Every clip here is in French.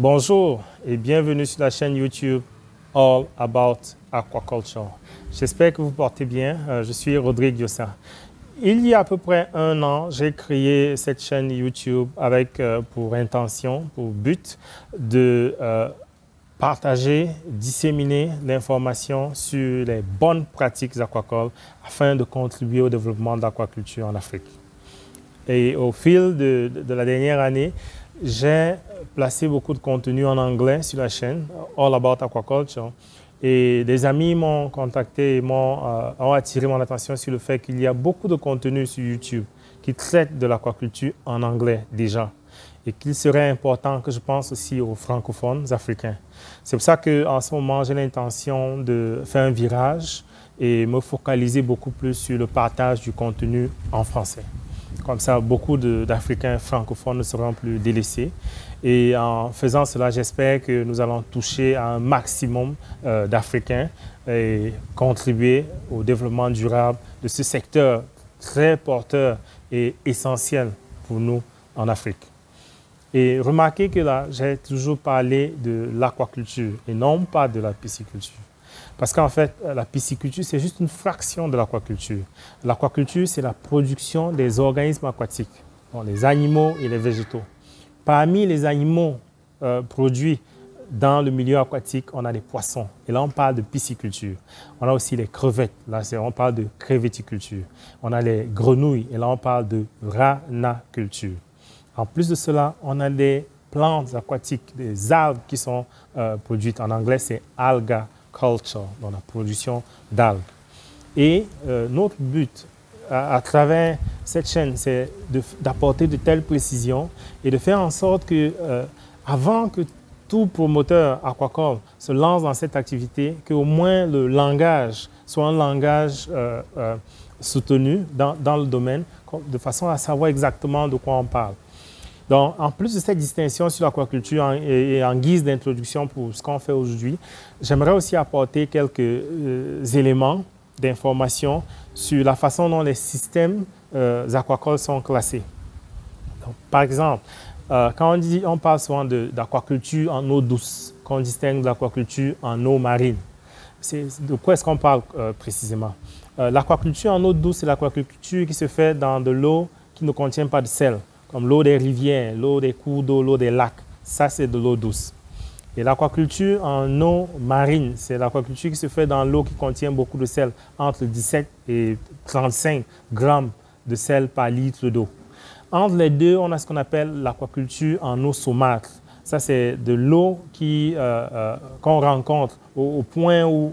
Bonjour et bienvenue sur la chaîne YouTube All About Aquaculture. J'espère que vous portez bien. Je suis Rodrigue Yossa. Il y a à peu près un an, j'ai créé cette chaîne YouTube avec pour intention, pour but de partager, disséminer l'information sur les bonnes pratiques aquacoles afin de contribuer au développement de l'aquaculture en Afrique. Et au fil de la dernière année, j'ai placé beaucoup de contenu en anglais sur la chaîne All About Aquaculture. Et des amis m'ont contacté et ont attiré mon attention sur le fait qu'il y a beaucoup de contenu sur YouTube qui traite de l'aquaculture en anglais déjà. Et qu'il serait important que je pense aussi aux francophones africains. C'est pour ça qu'en ce moment, j'ai l'intention de faire un virage et me focaliser beaucoup plus sur le partage du contenu en français. Comme ça, beaucoup d'Africains francophones ne seront plus délaissés. Et en faisant cela, j'espère que nous allons toucher à un maximum d'Africains et contribuer au développement durable de ce secteur très porteur et essentiel pour nous en Afrique. Et remarquez que là, j'ai toujours parlé de l'aquaculture et non pas de la pisciculture. Parce qu'en fait, la pisciculture, c'est juste une fraction de l'aquaculture. L'aquaculture, c'est la production des organismes aquatiques, donc les animaux et les végétaux. Parmi les animaux produits dans le milieu aquatique, on a les poissons. Et là, on parle de pisciculture. On a aussi les crevettes. Là, on parle de crevetticulture. On a les grenouilles. Et là, on parle de ranaculture. En plus de cela, on a des plantes aquatiques, des algues qui sont produites. En anglais, c'est alga culture, dans la production d'algues. Et notre but à travers cette chaîne, c'est d'apporter de telles précisions et de faire en sorte que, avant que tout promoteur aquacole se lance dans cette activité, qu'au moins le langage soit un langage soutenu dans le domaine, de façon à savoir exactement de quoi on parle. Donc, en plus de cette distinction sur l'aquaculture et en guise d'introduction pour ce qu'on fait aujourd'hui, j'aimerais aussi apporter quelques éléments d'information sur la façon dont les systèmes aquacoles sont classés. Donc, par exemple, quand on parle souvent d'aquaculture en eau douce, qu'on distingue de l'aquaculture en eau marine, de quoi est-ce qu'on parle précisément? L'aquaculture en eau douce, c'est l'aquaculture qui se fait dans de l'eau qui ne contient pas de sel, comme l'eau des rivières, l'eau des cours d'eau, l'eau des lacs. Ça, c'est de l'eau douce. Et l'aquaculture en eau marine, c'est l'aquaculture qui se fait dans l'eau qui contient beaucoup de sel, entre 17 et 35 grammes de sel par litre d'eau. Entre les deux, on a ce qu'on appelle l'aquaculture en eau saumâtre. Ça, c'est de l'eau qu'on rencontre au point où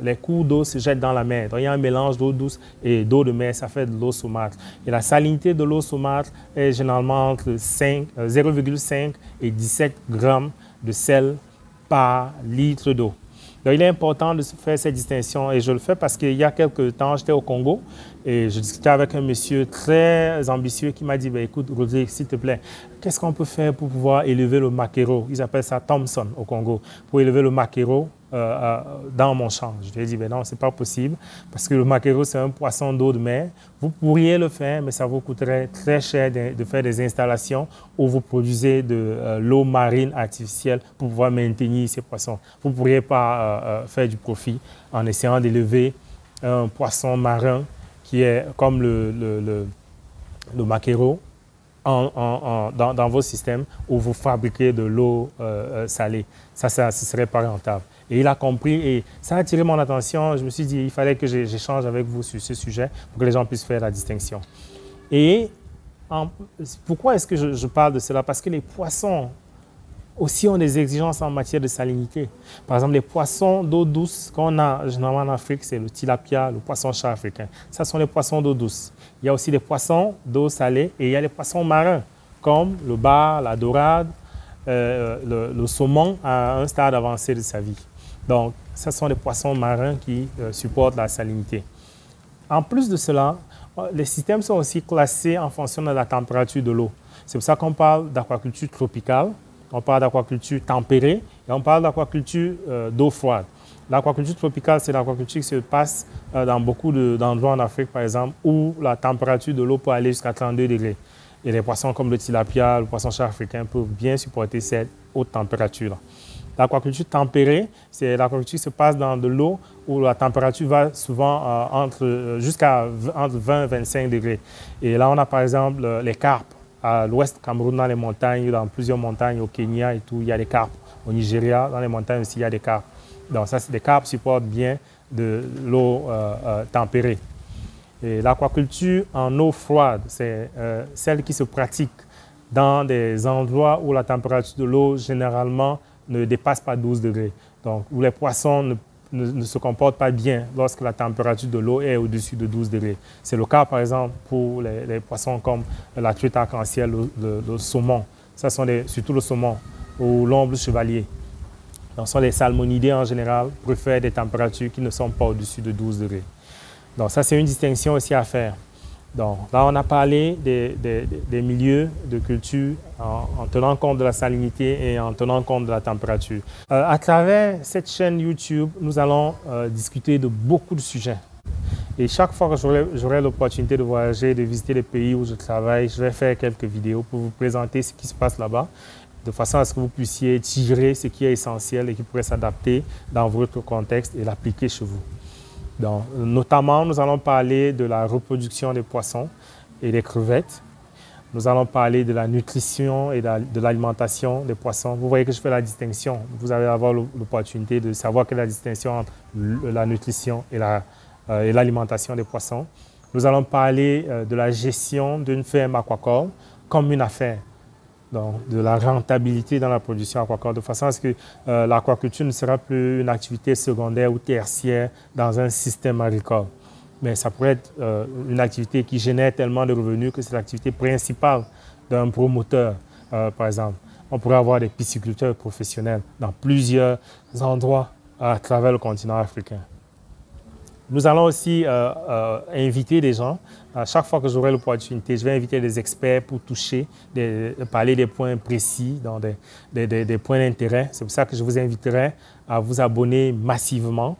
les cours d'eau se jettent dans la mer. Donc, il y a un mélange d'eau douce et d'eau de mer, ça fait de l'eau saumâtre. Et la salinité de l'eau saumâtre est généralement entre 0,5 et 17 grammes de sel par litre d'eau. Donc, il est important de faire cette distinction et je le fais parce qu'il y a quelques temps, j'étais au Congo et je discutais avec un monsieur très ambitieux qui m'a dit « Écoute, Rodrigue, s'il te plaît, qu'est-ce qu'on peut faire pour pouvoir élever le maquereau ?» Ils appellent ça Thompson au Congo, pour élever le maquereau dans mon champ. Je lui ai dit « Non, ce n'est pas possible parce que le maquereau, c'est un poisson d'eau de mer. Vous pourriez le faire, mais ça vous coûterait très cher de faire des installations où vous produisez de l'eau marine artificielle pour pouvoir maintenir ces poissons. Vous ne pourriez pas faire du profit en essayant d'élever un poisson marin qui est comme le maquereau dans vos systèmes où vous fabriquez de l'eau salée. Ça, ce serait pas rentable. Et il a compris et ça a attiré mon attention. Je me suis dit il fallait que j'échange avec vous sur ce sujet pour que les gens puissent faire la distinction. Et pourquoi est-ce que je parle de cela? Parce que les poissons aussi ont des exigences en matière de salinité. Par exemple, les poissons d'eau douce qu'on a généralement en Afrique, c'est le tilapia, le poisson-chat africain. Ça sont les poissons d'eau douce. Il y a aussi des poissons d'eau salée et il y a les poissons marins, comme le bar, la dorade, le saumon à un stade avancé de sa vie. Donc, ce sont les poissons marins qui supportent la salinité. En plus de cela, les systèmes sont aussi classés en fonction de la température de l'eau. C'est pour ça qu'on parle d'aquaculture tropicale, on parle d'aquaculture tempérée et on parle d'aquaculture d'eau froide. L'aquaculture tropicale, c'est l'aquaculture qui se passe dans beaucoup d'endroits en Afrique, par exemple, où la température de l'eau peut aller jusqu'à 32 degrés. Et les poissons comme le tilapia, le poisson-chat africain peuvent bien supporter cette haute température. L'aquaculture tempérée, l'aquaculture se passe dans de l'eau où la température va souvent jusqu'à entre 20 et 25 degrés. Et là, on a par exemple les carpes. À l'ouest du Cameroun, dans les montagnes, dans plusieurs montagnes, au Kenya et tout, il y a des carpes. Au Nigeria, dans les montagnes aussi, il y a des carpes. Donc ça, des carpes supportent bien de l'eau tempérée. Et l'aquaculture en eau froide, c'est celle qui se pratique dans des endroits où la température de l'eau généralement ne dépasse pas 12 degrés. Donc, où les poissons ne se comportent pas bien lorsque la température de l'eau est au-dessus de 12 degrés. C'est le cas, par exemple, pour les poissons comme la truite arc-en-ciel, le saumon. Ça sont surtout le saumon ou l'omble chevalier. Donc, les salmonidés en général préfèrent des températures qui ne sont pas au-dessus de 12 degrés. Donc, ça, c'est une distinction aussi à faire. Donc, là, on a parlé des milieux de culture en tenant compte de la salinité et en tenant compte de la température. À travers cette chaîne YouTube, nous allons discuter de beaucoup de sujets. Et chaque fois que j'aurai l'opportunité de voyager, de visiter les pays où je travaille, je vais faire quelques vidéos pour vous présenter ce qui se passe là-bas, de façon à ce que vous puissiez tirer ce qui est essentiel et qui pourrait s'adapter dans votre contexte et l'appliquer chez vous. Donc, notamment, nous allons parler de la reproduction des poissons et des crevettes. Nous allons parler de la nutrition et de l'alimentation des poissons. Vous voyez que je fais la distinction. Vous allez avoir l'opportunité de savoir quelle est la distinction entre la nutrition et l'alimentation des poissons. Nous allons parler de la gestion d'une ferme aquacole comme une affaire. Donc, de la rentabilité dans la production aquacole, de façon à ce que l'aquaculture ne sera plus une activité secondaire ou tertiaire dans un système agricole. Mais ça pourrait être une activité qui génère tellement de revenus que c'est l'activité principale d'un promoteur, par exemple. On pourrait avoir des pisciculteurs professionnels dans plusieurs endroits à travers le continent africain. Nous allons aussi inviter des gens. À chaque fois que j'aurai l'opportunité, je vais inviter des experts pour parler des points précis, dans des points d'intérêt. C'est pour ça que je vous inviterai à vous abonner massivement.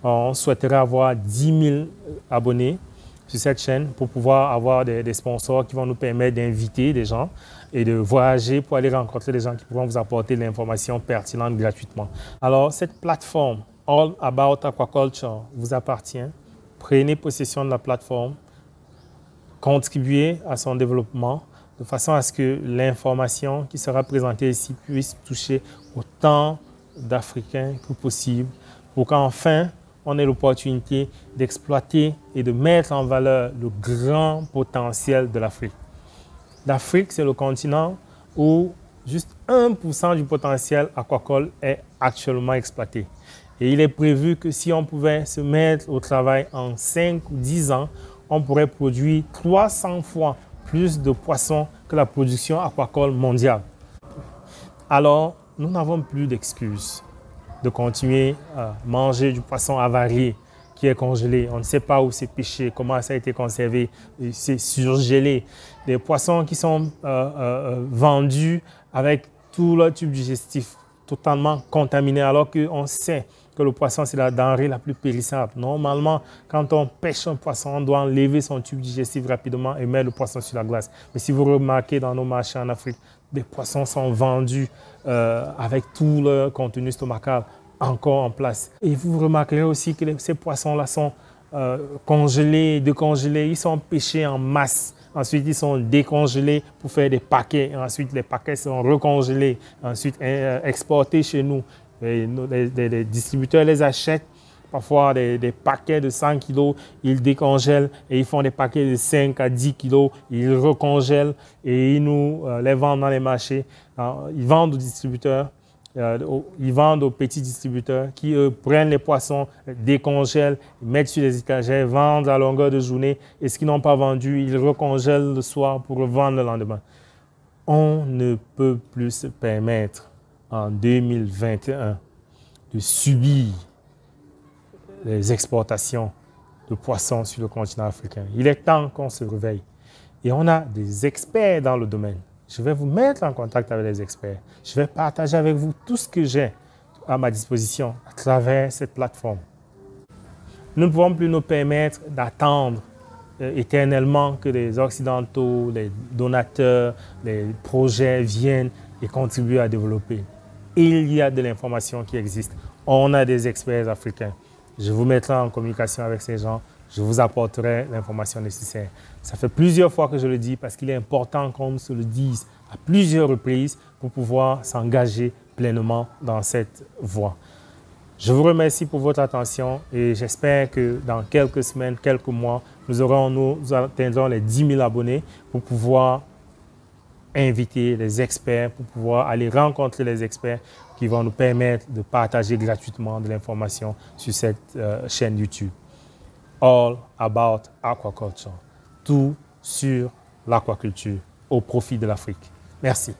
On souhaiterait avoir 10 000 abonnés sur cette chaîne pour pouvoir avoir des sponsors qui vont nous permettre d'inviter des gens et de voyager pour aller rencontrer des gens qui pourront vous apporter de l'information pertinente gratuitement. Alors, cette plateforme All About Aquaculture vous appartient. Prenez possession de la plateforme, contribuez à son développement de façon à ce que l'information qui sera présentée ici puisse toucher autant d'Africains que possible pour qu'enfin on ait l'opportunité d'exploiter et de mettre en valeur le grand potentiel de l'Afrique. L'Afrique, c'est le continent où juste 1% du potentiel aquacole est actuellement exploité. Et il est prévu que si on pouvait se mettre au travail en 5 ou 10 ans, on pourrait produire 300 fois plus de poissons que la production aquacole mondiale. Alors, nous n'avons plus d'excuses de continuer à manger du poisson avarié qui est congelé. On ne sait pas où c'est pêché, comment ça a été conservé, c'est surgelé. Des poissons qui sont vendus avec tout leur tube digestif totalement contaminé, alors qu'on sait que le poisson, c'est la denrée la plus périssable. Normalement, quand on pêche un poisson, on doit enlever son tube digestif rapidement et mettre le poisson sur la glace. Mais si vous remarquez dans nos marchés en Afrique, des poissons sont vendus avec tout leur contenu stomacal encore en place. Et vous remarquerez aussi que ces poissons-là sont congelés, décongelés, ils sont pêchés en masse. Ensuite, ils sont décongelés pour faire des paquets. Ensuite, les paquets sont recongelés, ensuite exportés chez nous. Les distributeurs les achètent, parfois des paquets de 100 kg, ils décongèlent et ils font des paquets de 5 à 10 kg, ils recongèlent et ils nous les vendent dans les marchés. Ils vendent aux distributeurs, ils vendent aux petits distributeurs qui eux, prennent les poissons, décongèlent, mettent sur les étagères, vendent à longueur de journée et ce qu'ils n'ont pas vendu, ils recongèlent le soir pour revendre le lendemain. On ne peut plus se permettre en 2021 de subir les exportations de poissons sur le continent africain. Il est temps qu'on se réveille. Et on a des experts dans le domaine. Je vais vous mettre en contact avec les experts. Je vais partager avec vous tout ce que j'ai à ma disposition à travers cette plateforme. Nous ne pouvons plus nous permettre d'attendre éternellement que les Occidentaux, les donateurs, les projets viennent et contribuent à développer. Il y a de l'information qui existe. On a des experts africains. Je vous mettrai en communication avec ces gens. Je vous apporterai l'information nécessaire. Ça fait plusieurs fois que je le dis parce qu'il est important qu'on se le dise à plusieurs reprises pour pouvoir s'engager pleinement dans cette voie. Je vous remercie pour votre attention et j'espère que dans quelques semaines, quelques mois, nous atteindrons les 10 000 abonnés pour pouvoir inviter les experts, pour pouvoir aller rencontrer les experts qui vont nous permettre de partager gratuitement de l'information sur cette chaîne YouTube. All about aquaculture. Tout sur l'aquaculture au profit de l'Afrique. Merci.